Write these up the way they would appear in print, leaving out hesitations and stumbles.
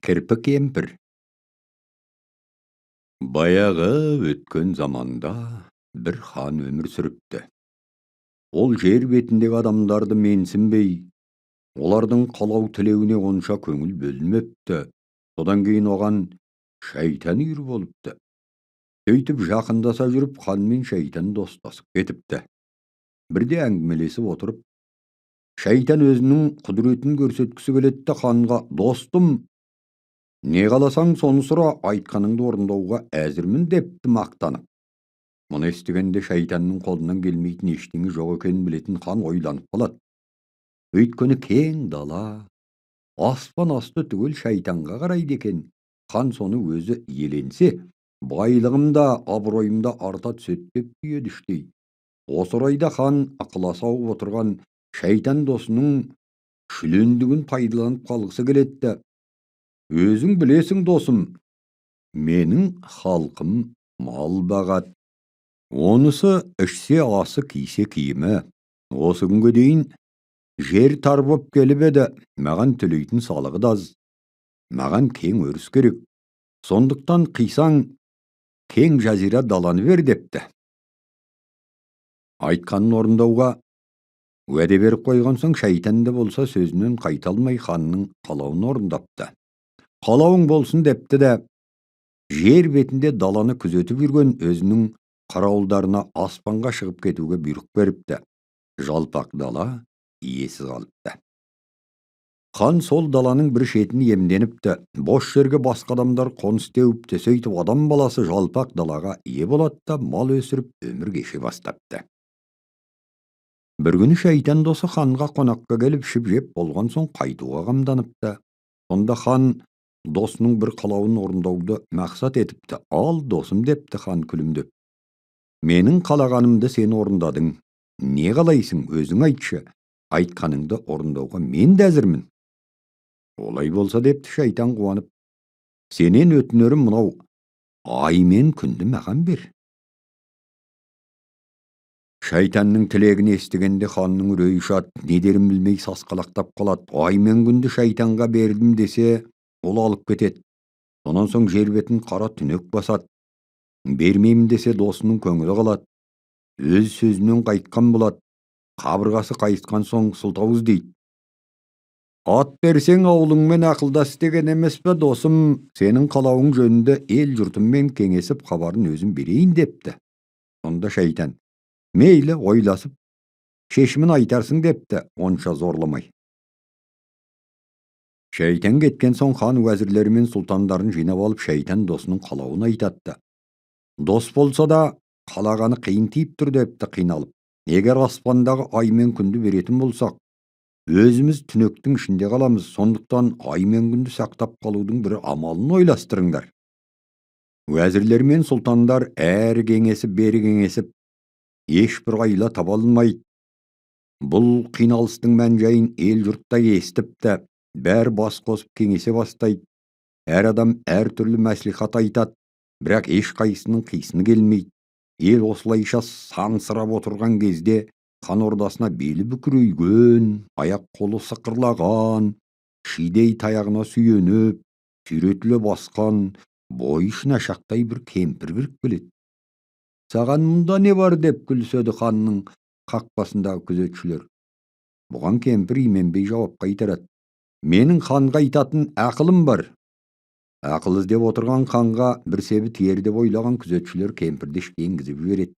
Кірпі кемпір. Баяғы өткен заманда бір хан өмір сүріпті. Ол жер бетіндегі адамдарды менсінбей, олардың қалау тілеуіне онша көңіл бөлмепті. Содан кейін оған шайтан үйір болыпты. Сөйтіп жақындаса жүріп, хан мен шайтан достасып кетіпті. Бірде әңгімелесіп отырып, шайтан өзінің құдіретін көрсеткісі келетті ханға: «Достым, не қаласаң соны сұра, айтқаныңды орындауға әзірмін», депті мақтанып. Мұны естігенде шайтанның қолынан келмейтін ештеңе жоқ екенін білетін хан ойланып қалады. Өйткені кең дала, аспан асты түгел шайтанға қарайды екен. Хан соны өзі иеленсе, байлығым да абыройым да арта түседі деп түйеді іштей. Осы орайда хан ықыласы ауып отырған шайтан досының шүлендігін пайдаланып қалғысы келетті. «Өзің білесің досым, менің халқым мал бағат. Онысы ішсе асы, кисе киімі. Осы күнге дейін жер тар боп келіп еді, маған төлейтін салығы да аз. Маған кең өріс керек. Сондықтан қисаң кең жазира даланы бер», депті. Айтқанын орындауға уәде беріп қойған соң, шайтан да болса сөзінен қайта алмай ханның қалауын орындапты. «Қалауың болсын», депті де, жер бетінде даланы күзетіп жүрген өзінің қарауылдарына аспанға шығып кетуге бұйрық беріпті. Жалпақ дала иесіз қалыпты. Хан сол даланың бір шетін иемденіпті. Бос жерге басқа адамдар қоныс теуіпті. Сөйтіп адам баласы жалпақ далаға ие болады да мал өсіріп өмір кеше бастапты. Бір күні шайтан досы ханға қонаққа келіп ішіп жеп болған соң қайтуға қамданыпты. Сонда хан досының бір қалауын орындауды мақсат етіпті. «Ал досым», депті хан күлімдеп, «менің қалағанымды сен орындадың. Не қалайсың, өзің айтшы. Айтқаныңды орындауға мен де әзірмін». «Олай болса», депті шайтан қуанып, «сенен өтінерім мынау: ай мен күнді маған бер». Шайтанның тілегін естігенде ханның үрейі ұшады. Не дерін білмей сасқалақтап қалады. Ай мен күнді шайтанға бердім десе, ол алып кетеді. Сонан соң жер бетін қара түнек басады. Бермеймін десе, досының көңілі қалады. Өз сөзінен қайтқан болады. Қабырғасы қайысқан соң сылтау іздейді. «Ат берсең аулыңмен ақылдас» деген емес пе досым? Сенің қалауың жөнінде ел жұртыммен кеңесіп хабарын өзім берейін, депті. Сонда шайтан: «Мейлі, ойласып шешімін айтарсың», депті, онша зорламай. Шайтан кеткен соң хан уәзірлері мен сұлтандарын жинап алып, шайтан досының қалауын айтатты. «Дос болса да қалағаны қиын тиіп тұр», депті қиналып. «Егер аспандағы ай мен күнді беретін болсақ, өзіміз түнектің ішінде қаламыз. Сондықтан ай мен күнді сақтап қалудың бір амалын ойластырыңдар». Уәзірлер мен сұлтандар әрі кеңесіп, бері кеңесіп, ешбір айла таба алмайды. Бұл қиналыстың мән-жайын ел жұртта естіпті. Бәрі бас қосып кеңесе бастайды. Әр адам әр түрлі мәслихат айтады, бірақ ешқайсының қисыны келмейді. Ел осылайша сансырап отырған кезде хан ордасына белі бүкірейген, аяқ қолы сықырлаған, шидей таяғына сүйеніп, сүйретіле басқан, бойы шынашақтай бір кемпір кіріп келеді. «Саған мұнда не бар?» деп күліседі ханның қақпасындағы күзетшілер. Бұған кемпір именбей жауап қайтарады: «Менің ханға айтатын ақылым бар». Ақыл іздеп отырған ханға бір себі тиер деп ойлаған күзетшілер кемпірді ішке енгізіп жібереді.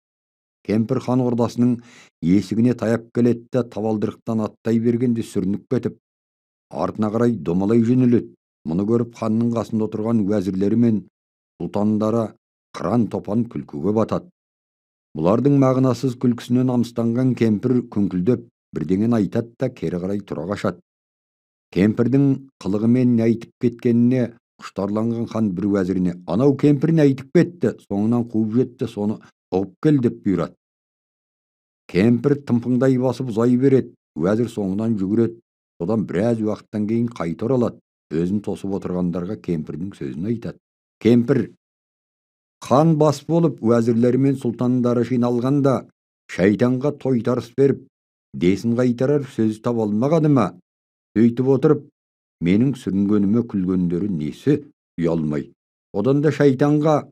Кемпір хан ордасының есігіне таяп келеді, табалдырықтан аттай бергенде сүрініп кетіп, артына қарай домалай жөнеледі. Мұны көріп ханның қасында отырған уәзірлері мен сұлтандары қыран топан күлкіге батады. Бұлардың мағынасыз күлкісінен намыстанған кемпір күңкілдеп бірдеңен айтады да кері қарай тұра қашады. Кемпірдің қылығымен не айтып кеткеніне құштарланған хан бір уәзіріне: «Анау кемпір не айтып кетті, соңынан қуып жетті, соны ұғып кел», деп бұйырады. Кемпір тымпыңдай басып ұзай береді. Уәзір соңынан жүгіреді. Содан біраз уақыттан кейін қайта оралады. Өзін тосып отырғандарға кемпірдің сөзін айтады. Кемпір: «Хан бас болып, уәзірлері мен сұлтандары жиналғанда, шайтанға тойтарыс беріп, десін қайтарар сөз таба алмағаны ма? Сөйтіп отырып, Mening sürüngönüme külgöndörü nesi uyalmay. Odan da şaytanğa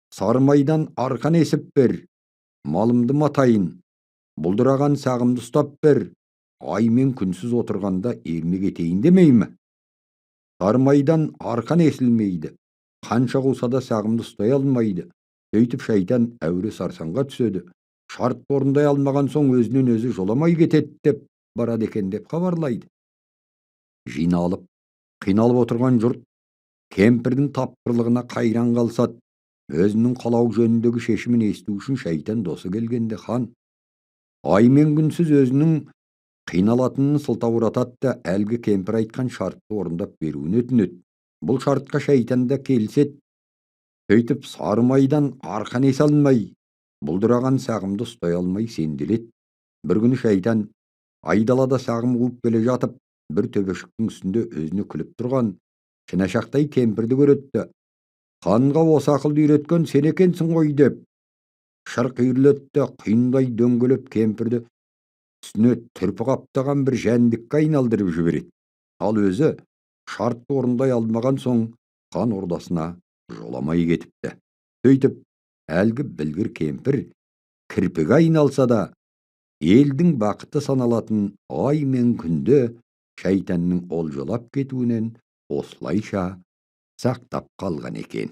sarmaydan arkan esip ber. Malımdı matayın. Bulduragan sağımdı stop ber. Ay men künsüz oturganda ermek eteyin demeymi? Sarmaydan arkan esilmeydi. Kança olsa da sağımdı tutay almaydı. Söytüp şaytan äwre sarsanğa tüsödü. Şart orunday almagan soň özünün özü jolamay getet dep barad eken dep habarlaydı. Jinalyp, kynalyp oturgan jurt kempirdiň tapdyrlygyna kaýran galsat, özüniň kalaw jönündägi şeşimini esdүү üçin şaýtan dosy gelgende han ay men günsüz özüniň kynalatynyny syltap uratat da elgi kempir aýtgan şartdy orundap berүүnü ötünет. Bul şartka şaýtan da kelset, söýtüp sarmaydan arkan ese almay, bulduragan sagymdy tutay almay sendilet. Bir güni şaýtan aýdalada sagym uwup gele jatyp, bir töbeşikdiň üstünde özüne külüp turgan şinaşaktaý kempirdi göretdi. Kanга osa akyldy üretken sen ekensiň goý dep. Şark ýürletdi, kynday döngölep kempirdi üstüne türpü kaptagan bir jändikke aýnaldyryp jiberit. Al özü şartdy orunday almagan soň kan ordasyna jolamay getipdi. Söýtüp elgi bilgir kempir kirpige aýnalsa da eldiň bakyty sanalatyn ay men günde şaýtanyň oljolap getүүnen oslayşa saktap kalgan eken.